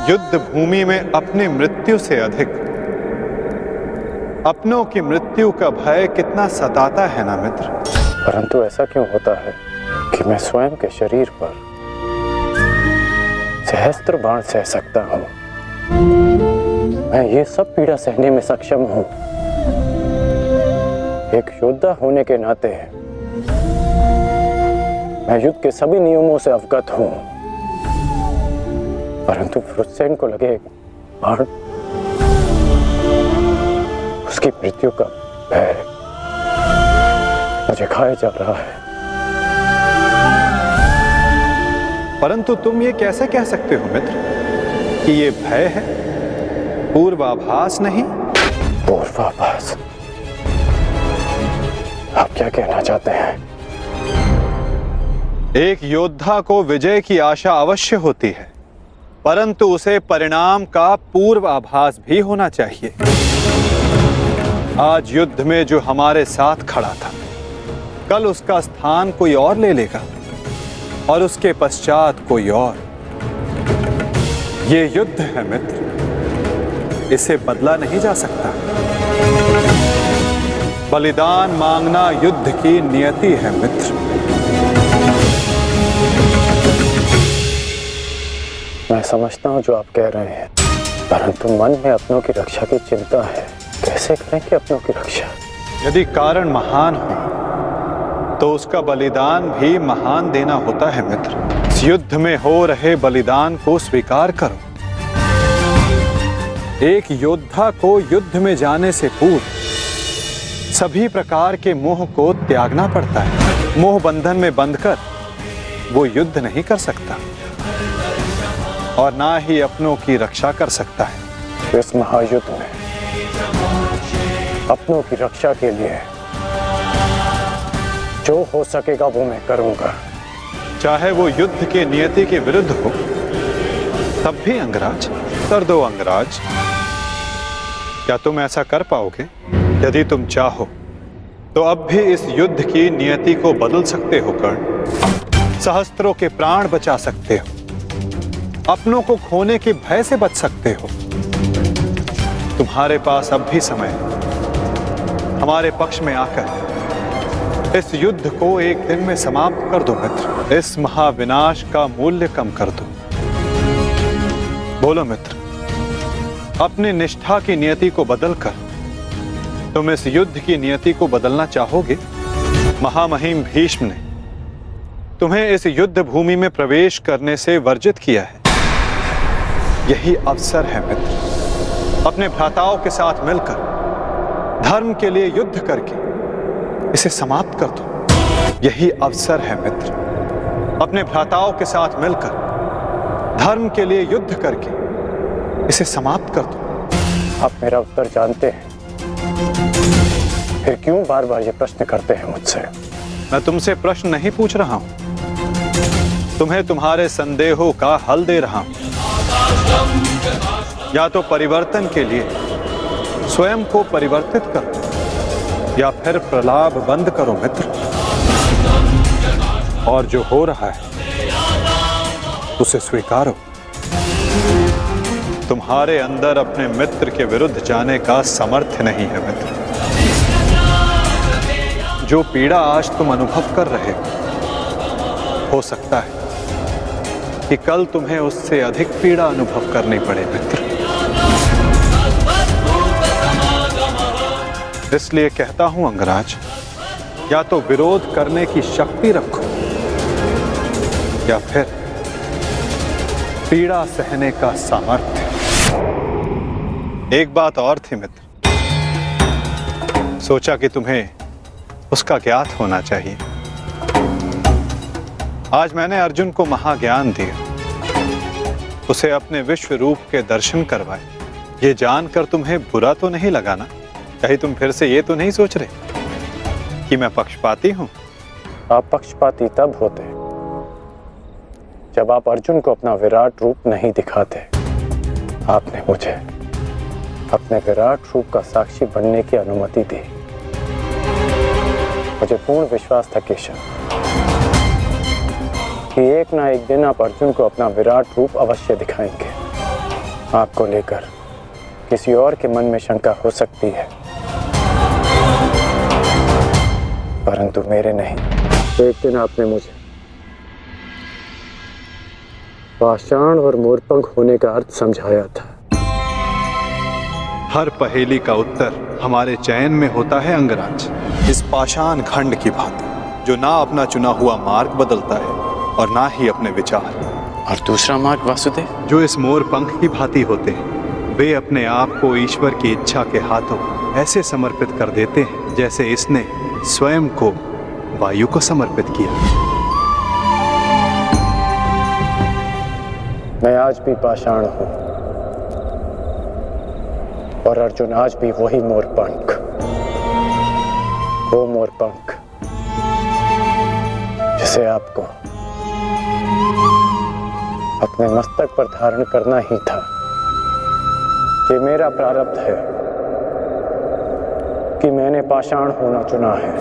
युद्ध भूमि में अपनी मृत्यु से अधिक अपनों की मृत्यु का भय कितना सताता है ना मित्र। परंतु ऐसा क्यों होता है कि मैं स्वयं के शरीर पर सहस्त्र बाण सह सकता हूं। मैं ये सब पीड़ा सहने में सक्षम हूं। एक योद्धा होने के नाते मैं युद्ध के सभी नियमों से अवगत हूं। परंतु वृषसेन को लगे बाण, उसकी मृत्यु का भय मुझे खाया जा रहा है। परंतु तुम ये कैसे कह सकते हो मित्र कि ये भय है, पूर्वाभास नहीं? पूर्वाभास? आप क्या कहना चाहते हैं? एक योद्धा को विजय की आशा अवश्य होती है, परंतु उसे परिणाम का पूर्वाभास भी होना चाहिए। आज युद्ध में जो हमारे साथ खड़ा था, कल उसका स्थान कोई और ले लेगा और उसके पश्चात कोई और। ये युद्ध है मित्र, इसे बदला नहीं जा सकता। बलिदान मांगना युद्ध की नियति है मित्र। मैं समझता हूं जो आप कह रहे हैं, परंतु मन में अपनों की रक्षा की चिंता है। कैसे करेंगे अपनों की रक्षा? यदि कारण महान हो तो उसका बलिदान भी महान देना होता है मित्र। इस युद्ध में हो रहे बलिदान को स्वीकार करो। एक योद्धा को युद्ध में जाने से पूर्व सभी प्रकार के मोह को त्यागना पड़ता है। मोह बंधन में बंधकर वो युद्ध नहीं कर सकता और ना ही अपनों की रक्षा कर सकता है। इस महायुद्ध में अपनों की रक्षा के लिए जो हो सकेगा वो मैं करूंगा, चाहे वो युद्ध के नियति के विरुद्ध हो। तब भी अंगराज, कर दो अंगराज। क्या तुम ऐसा कर पाओगे? यदि तुम चाहो तो अब भी इस युद्ध की नियति को बदल सकते हो कर्ण। सहस्त्रों के प्राण बचा सकते हो, अपनों को खोने के भय से बच सकते हो। तुम्हारे पास अब भी समय है। हमारे पक्ष में आकर इस युद्ध को एक दिन में समाप्त कर दो मित्र। इस महाविनाश का मूल्य कम कर दो। बोलो मित्र, अपनी निष्ठा की नियति को बदलकर तुम इस युद्ध की नियति को बदलना चाहोगे? महामहिम भीष्म ने तुम्हें इस युद्ध भूमि में प्रवेश करने से वर्जित किया है। यही अवसर है मित्र, अपने भ्राताओं के साथ मिलकर धर्म के लिए युद्ध करके इसे समाप्त कर दो। यही अवसर है मित्र, अपने भ्राताओं के साथ मिलकर धर्म के लिए युद्ध करके इसे समाप्त कर दो। आप मेरा उत्तर जानते हैं, फिर क्यों बार बार ये प्रश्न करते हैं मुझसे? मैं तुमसे प्रश्न नहीं पूछ रहा हूं, तुम्हें तुम्हारे संदेहों का हल दे रहा हूं। या तो परिवर्तन के लिए स्वयं को परिवर्तित करो या फिर प्रलाप बंद करो मित्र। और जो हो रहा है उसे स्वीकारो। तुम्हारे अंदर अपने मित्र के विरुद्ध जाने का सामर्थ्य नहीं है मित्र। जो पीड़ा आज तुम अनुभव कर रहे हो सकता है कि कल तुम्हें उससे अधिक पीड़ा अनुभव करनी पड़े मित्र। इसलिए कहता हूं अंगराज, या तो विरोध करने की शक्ति रखो या फिर पीड़ा सहने का सामर्थ्य। एक बात और थी मित्र, सोचा कि तुम्हें उसका ज्ञात होना चाहिए। आज मैंने अर्जुन को महाज्ञान दिया, उसे अपने विश्व रूप के दर्शन करवाए। ये जानकर तुम्हें बुरा तो नहीं लगा ना? कहीं तुम फिर से ये तो नहीं सोच रहे कि मैं पक्षपाती हूं? आप पक्षपाती तब होते जब आप अर्जुन को अपना विराट रूप नहीं दिखाते। आपने मुझे अपने विराट रूप का साक्षी बनने की अनुमति दी। मुझे पूर्ण विश्वास था केशव कि एक ना एक दिन आप अर्जुन को अपना विराट रूप अवश्य दिखाएंगे। आपको लेकर किसी और के मन में शंका हो सकती है, परंतु मेरे नहीं। एक दिन आपने मुझे पाषाण और मोरपंख होने का अर्थ समझाया था। हर पहेली का उत्तर हमारे चयन में होता है अंगराज। इस पाषाण खंड की भांति जो ना अपना चुना हुआ मार्ग बदलता है और ना ही अपने विचार। और दूसरा मार्ग वासुदेव? जो इस मोरपंख की भांति होते हैं, वे अपने आप को ईश्वर की इच्छा के हाथों ऐसे समर्पित कर देते हैं जैसे इसने स्वयं को वायु को समर्पित किया। मैं आज भी पाषाण हूं और अर्जुन आज भी वही मोरपंख। वो मोरपंख जिसे आपको अपने मस्तक पर धारण करना ही था। ये मेरा प्रारब्ध है कि मैंने पाषाण होना चुना है।